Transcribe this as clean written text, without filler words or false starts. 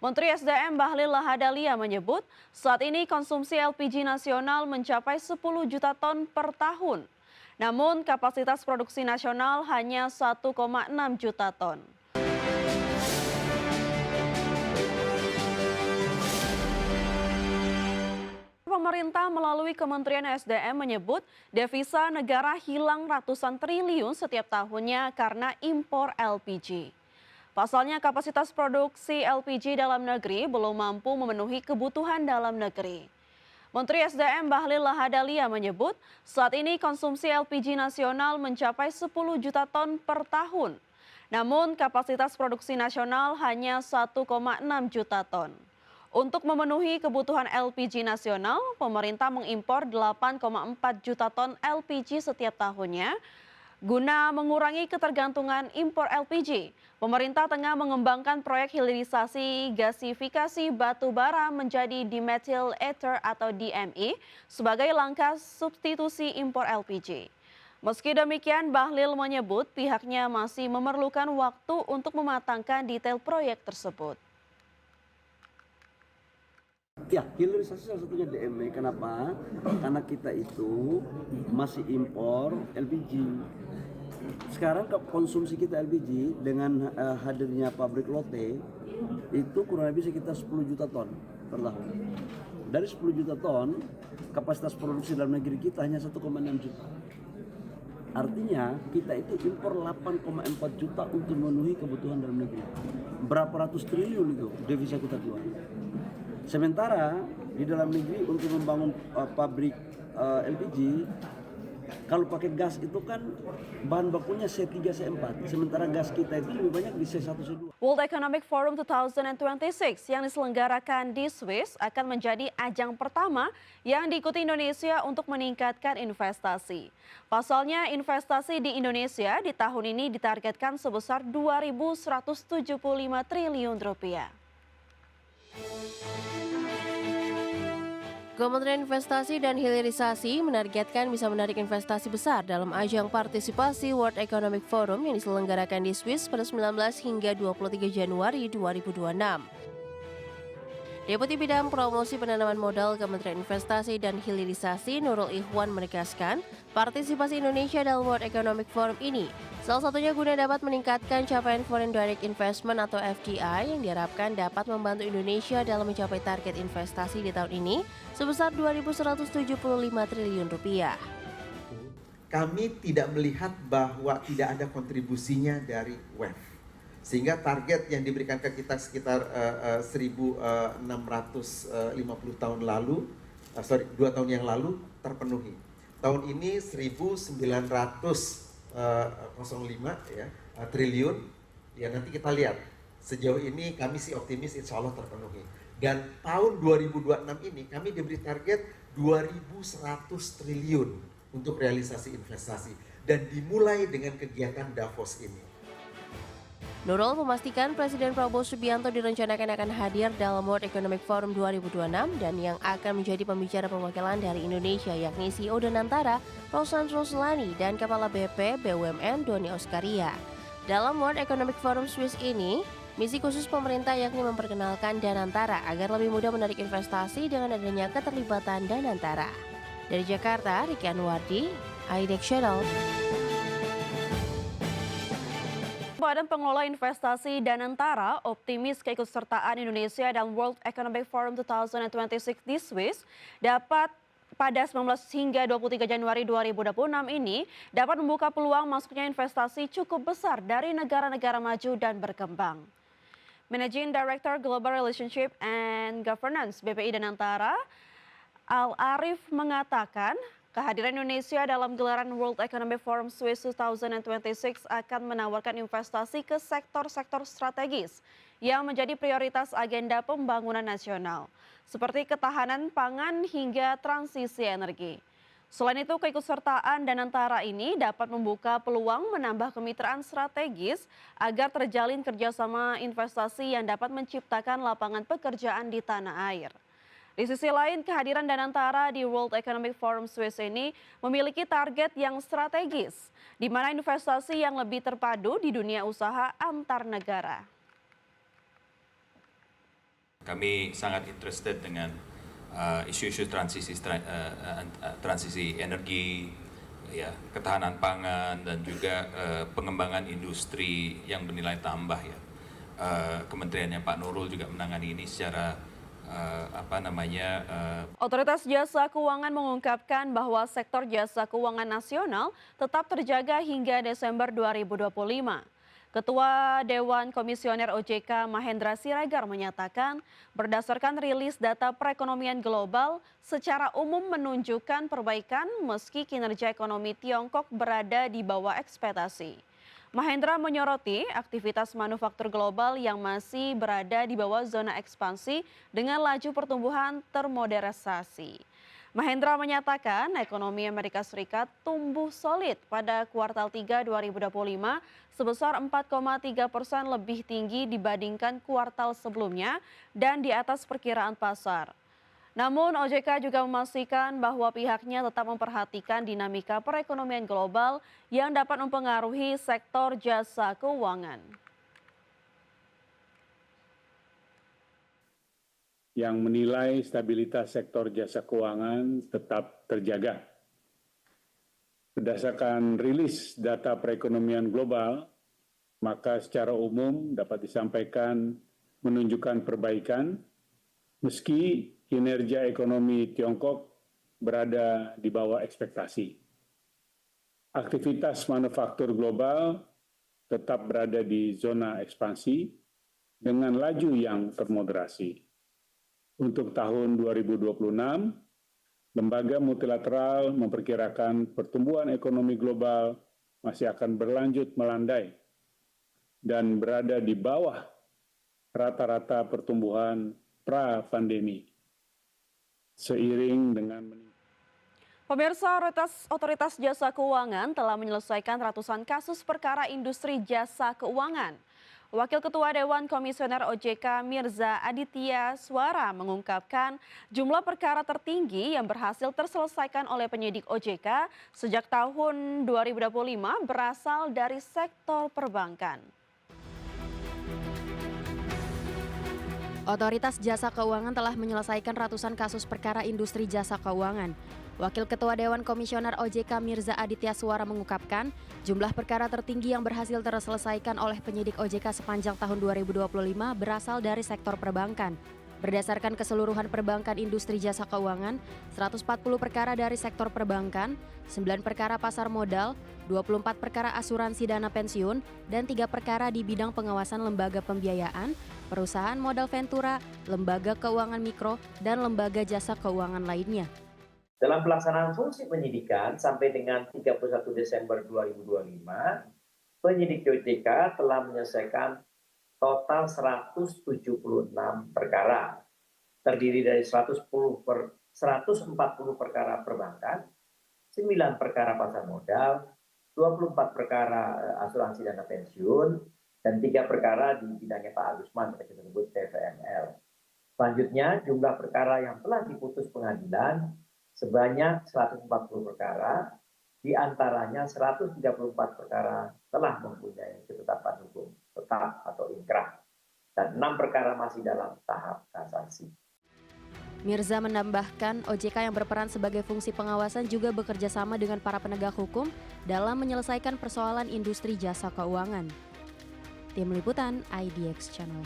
Menteri SDM Bahlil Lahadalia menyebut saat ini konsumsi LPG nasional mencapai 10 juta ton per tahun. Namun kapasitas produksi nasional hanya 1,6 juta ton. Pemerintah melalui Kementerian SDM menyebut devisa negara hilang ratusan triliun setiap tahunnya karena impor LPG. Pasalnya kapasitas produksi LPG dalam negeri belum mampu memenuhi kebutuhan dalam negeri. Menteri SDM Bahlil Lahadalia menyebut saat ini konsumsi LPG nasional mencapai 10 juta ton per tahun. Namun kapasitas produksi nasional hanya 1,6 juta ton. Untuk memenuhi kebutuhan LPG nasional, pemerintah mengimpor 8,4 juta ton LPG setiap tahunnya. Guna mengurangi ketergantungan impor LPG, pemerintah tengah mengembangkan proyek hilirisasi gasifikasi batu bara menjadi dimethyl ether atau DME sebagai langkah substitusi impor LPG. Meski demikian, Bahlil menyebut pihaknya masih memerlukan waktu untuk mematangkan detail proyek tersebut. Ya, hilirisasi salah satunya DME. Kenapa? Karena kita itu masih impor LPG. Sekarang konsumsi kita LPG dengan hadirnya pabrik Lotte itu kurang lebih sekitar 10 juta ton per tahun. Dari 10 juta ton, kapasitas produksi dalam negeri kita hanya 1,6 juta. Artinya kita itu impor 8,4 juta untuk memenuhi kebutuhan dalam negeri. Berapa ratus triliun itu devisa kita keluar. Sementara di dalam negeri untuk membangun pabrik LPG, kalau pakai gas itu kan bahan bakunya C3, C4. Sementara gas kita itu lebih banyak di C1, C2. World Economic Forum 2026 yang diselenggarakan di Swiss akan menjadi ajang pertama yang diikuti Indonesia untuk meningkatkan investasi. Pasalnya investasi di Indonesia di tahun ini ditargetkan sebesar 2.175 triliun rupiah. Kementerian Investasi dan Hilirisasi menargetkan bisa menarik investasi besar dalam ajang partisipasi World Economic Forum yang diselenggarakan di Swiss pada 19 hingga 23 Januari 2026. Deputi Bidang Promosi Penanaman Modal Kementerian Investasi dan Hilirisasi Nurul Ikhwan menegaskan, partisipasi Indonesia dalam World Economic Forum ini salah satunya guna dapat meningkatkan capaian Foreign Direct Investment atau FDI yang diharapkan dapat membantu Indonesia dalam mencapai target investasi di tahun ini sebesar 2.175 triliun rupiah. Kami tidak melihat bahwa tidak ada kontribusinya dari WEF. Sehingga target yang diberikan ke kita sekitar 1.650 tahun lalu, 2 tahun yang lalu terpenuhi. Tahun ini 1.905 ya, triliun. Ya nanti kita lihat. Sejauh ini kami sih optimis insya Allah terpenuhi. Dan tahun 2026 ini kami diberi target 2.100 triliun untuk realisasi investasi. Dan dimulai dengan kegiatan Davos ini. Nurul memastikan Presiden Prabowo Subianto direncanakan akan hadir dalam World Economic Forum 2026 dan yang akan menjadi pembicara perwakilan dari Indonesia yakni CEO Danantara, Roshan Roslani dan Kepala BP BUMN Doni Oskaria. Dalam World Economic Forum Swiss ini, misi khusus pemerintah yakni memperkenalkan Danantara agar lebih mudah menarik investasi dengan adanya keterlibatan Danantara. Dari Jakarta, Riki Anwardi, IDEX Channel. Badan Pengelola Investasi Danantara optimis keikutsertaan Indonesia dalam World Economic Forum 2026 di Swiss dapat pada 19 hingga 23 Januari 2026 ini dapat membuka peluang masuknya investasi cukup besar dari negara-negara maju dan berkembang. Managing Director Global Relationship and Governance BPI Danantara, Al Arif mengatakan kehadiran Indonesia dalam gelaran World Economic Forum Swiss 2026 akan menawarkan investasi ke sektor-sektor strategis yang menjadi prioritas agenda pembangunan nasional, seperti ketahanan pangan hingga transisi energi. Selain itu, keikutsertaan Danantara ini dapat membuka peluang menambah kemitraan strategis agar terjalin kerjasama investasi yang dapat menciptakan lapangan pekerjaan di tanah air. Di sisi lain, kehadiran Danantara di World Economic Forum Swiss ini memiliki target yang strategis, di mana investasi yang lebih terpadu di dunia usaha antar negara. Kami sangat interested dengan isu-isu transisi energi, ya, ketahanan pangan dan juga pengembangan industri yang bernilai tambah, ya. Kementeriannya Pak Nurul juga menangani ini secara Otoritas Jasa Keuangan mengungkapkan bahwa sektor jasa keuangan nasional tetap terjaga hingga Desember 2025. Ketua Dewan Komisioner OJK Mahendra Siregar menyatakan berdasarkan rilis data perekonomian global secara umum menunjukkan perbaikan meski kinerja ekonomi Tiongkok berada di bawah ekspektasi. Mahendra menyoroti aktivitas manufaktur global yang masih berada di bawah zona ekspansi dengan laju pertumbuhan termodernisasi. Mahendra menyatakan ekonomi Amerika Serikat tumbuh solid pada kuartal 3 2025 sebesar 4,3% lebih tinggi dibandingkan kuartal sebelumnya dan di atas perkiraan pasar. Namun OJK juga memastikan bahwa pihaknya tetap memperhatikan dinamika perekonomian global yang dapat mempengaruhi sektor jasa keuangan. Yang menilai stabilitas sektor jasa keuangan tetap terjaga. Berdasarkan rilis data perekonomian global, maka secara umum dapat disampaikan menunjukkan perbaikan meski kinerja ekonomi Tiongkok berada di bawah ekspektasi. Aktivitas manufaktur global tetap berada di zona ekspansi dengan laju yang termoderasi. Untuk tahun 2026, lembaga multilateral memperkirakan pertumbuhan ekonomi global masih akan berlanjut melandai dan berada di bawah rata-rata pertumbuhan pra-pandemi. Seiring dengan Pemirsa, Otoritas Jasa Keuangan telah menyelesaikan ratusan kasus perkara industri jasa keuangan. Wakil Ketua Dewan Komisioner OJK Mirza Aditya Suara mengungkapkan jumlah perkara tertinggi yang berhasil terselesaikan oleh penyidik OJK sejak tahun 2025 berasal dari sektor perbankan. Otoritas Jasa Keuangan telah menyelesaikan ratusan kasus perkara industri jasa keuangan. Wakil Ketua Dewan Komisioner OJK Mirza Aditya Suara mengungkapkan, jumlah perkara tertinggi yang berhasil terselesaikan oleh penyidik OJK sepanjang tahun 2025 berasal dari sektor perbankan. Berdasarkan keseluruhan perbankan industri jasa keuangan, 140 perkara dari sektor perbankan, 9 perkara pasar modal, 24 perkara asuransi dana pensiun, dan 3 perkara di bidang pengawasan lembaga pembiayaan, perusahaan modal ventura, lembaga keuangan mikro, dan lembaga jasa keuangan lainnya. Dalam pelaksanaan fungsi penyidikan sampai dengan 31 Desember 2025, penyidik OJK telah menyelesaikan total 176 perkara, terdiri dari 140 perkara perbankan, 9 perkara pasar modal, 24 perkara asuransi dana pensiun, dan 3 perkara di bidangnya Pak Agusman, kita sebut TVML. Selanjutnya, jumlah perkara yang telah diputus pengadilan sebanyak 140 perkara, di antaranya 134 perkara telah mempunyai ketetapan hukum tetap atau inkrah, dan 6 perkara masih dalam tahap kasasi. Mirza menambahkan, OJK yang berperan sebagai fungsi pengawasan juga bekerja sama dengan para penegak hukum dalam menyelesaikan persoalan industri jasa keuangan. Tim Liputan IDX Channel.